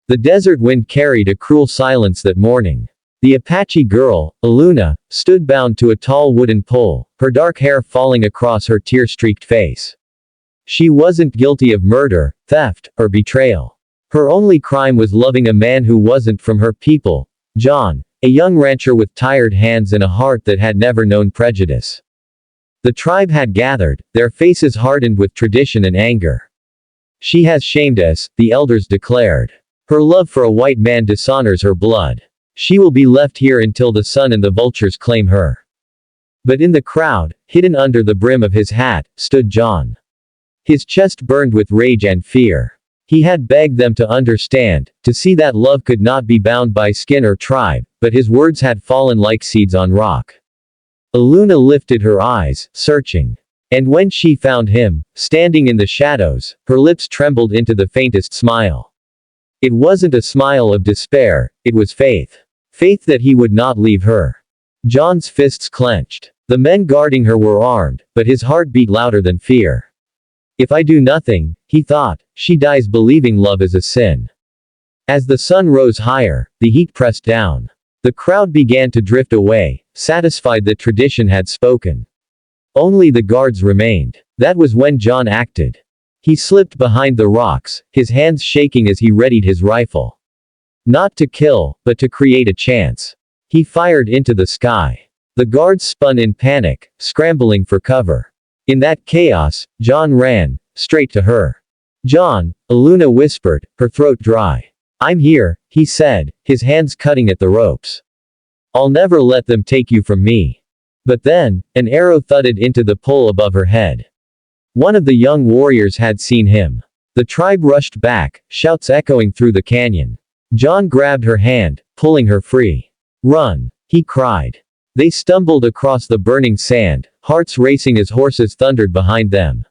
The desert wind carried a cruel silence that morning. The Apache girl, Aluna, stood bound to a tall wooden pole, her dark hair falling across her tear-streaked face. She wasn't guilty of murder, theft, or betrayal. Her only crime was loving a man who wasn't from her people, John, a young rancher with tired hands and a heart that had never known prejudice. The tribe had gathered, their faces hardened with tradition and anger. "She has shamed us," the elders declared. "Her love for a white man dishonors her blood. She will be left here until the sun and the vultures claim her." But in the crowd, hidden under the brim of his hat, stood John. His chest burned with rage and fear. He had begged them to understand, to see that love could not be bound by skin or tribe, but his words had fallen like seeds on rock. Aluna lifted her eyes, searching. And when she found him, standing in the shadows, her lips trembled into the faintest smile. It wasn't a smile of despair, it was faith. Faith that he would not leave her. John's fists clenched. The men guarding her were armed, but his heart beat louder than fear. If I do nothing, he thought, she dies believing love is a sin. As the sun rose higher, the heat pressed down. The crowd began to drift away, satisfied that tradition had spoken. Only the guards remained. That was when John acted. He slipped behind the rocks, his hands shaking as he readied his rifle. Not to kill, but to create a chance. He fired into the sky. The guards spun in panic, scrambling for cover. In that chaos, John ran, straight to her. "John," Aluna whispered, her throat dry. "I'm here," he said, his hands cutting at the ropes. "I'll never let them take you from me." But then, an arrow thudded into the pole above her head. One of the young warriors had seen him. The tribe rushed back, shouts echoing through the canyon. John grabbed her hand, pulling her free. "Run!" he cried. They stumbled across the burning sand, hearts racing as horses thundered behind them.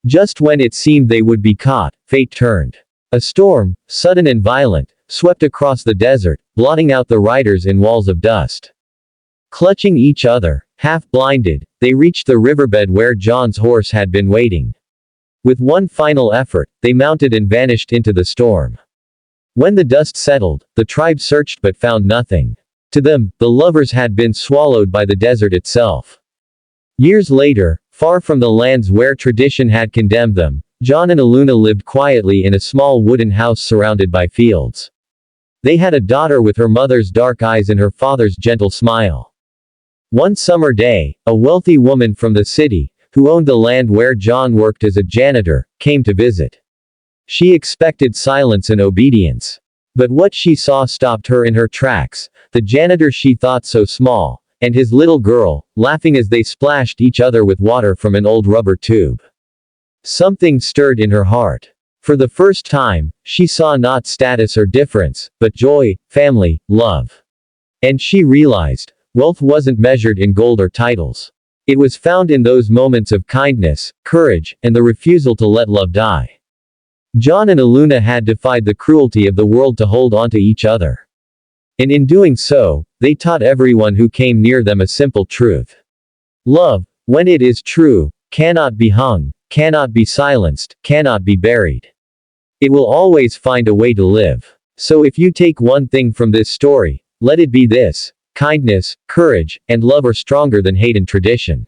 Just when it seemed they would be caught, fate turned. A storm, sudden and violent, swept across the desert, blotting out the riders in walls of dust. Clutching each other, half blinded, they reached the riverbed where John's horse had been waiting. With one final effort, they mounted and vanished into the storm. When the dust settled, the tribe searched but found nothing. To them, the lovers had been swallowed by the desert itself. Years later, far from the lands where tradition had condemned them, John and Aluna lived quietly in a small wooden house surrounded by fields. They had a daughter with her mother's dark eyes and her father's gentle smile. One summer day, a wealthy woman from the city, who owned the land where John worked as a janitor, came to visit. She expected silence and obedience. But what she saw stopped her in her tracks, the janitor she thought so small, and his little girl, laughing as they splashed each other with water from an old rubber tube. Something stirred in her heart. For the first time, she saw not status or difference, but joy, family, love. And she realized, wealth wasn't measured in gold or titles. It was found in those moments of kindness, courage, and the refusal to let love die. John and Aluna had defied the cruelty of the world to hold on to each other. And in doing so, they taught everyone who came near them a simple truth. Love, when it is true, cannot be hung, cannot be silenced, cannot be buried. It will always find a way to live. So if you take one thing from this story, let it be this: kindness, courage, and love are stronger than hate and tradition.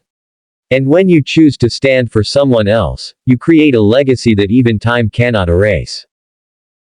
And when you choose to stand for someone else, you create a legacy that even time cannot erase.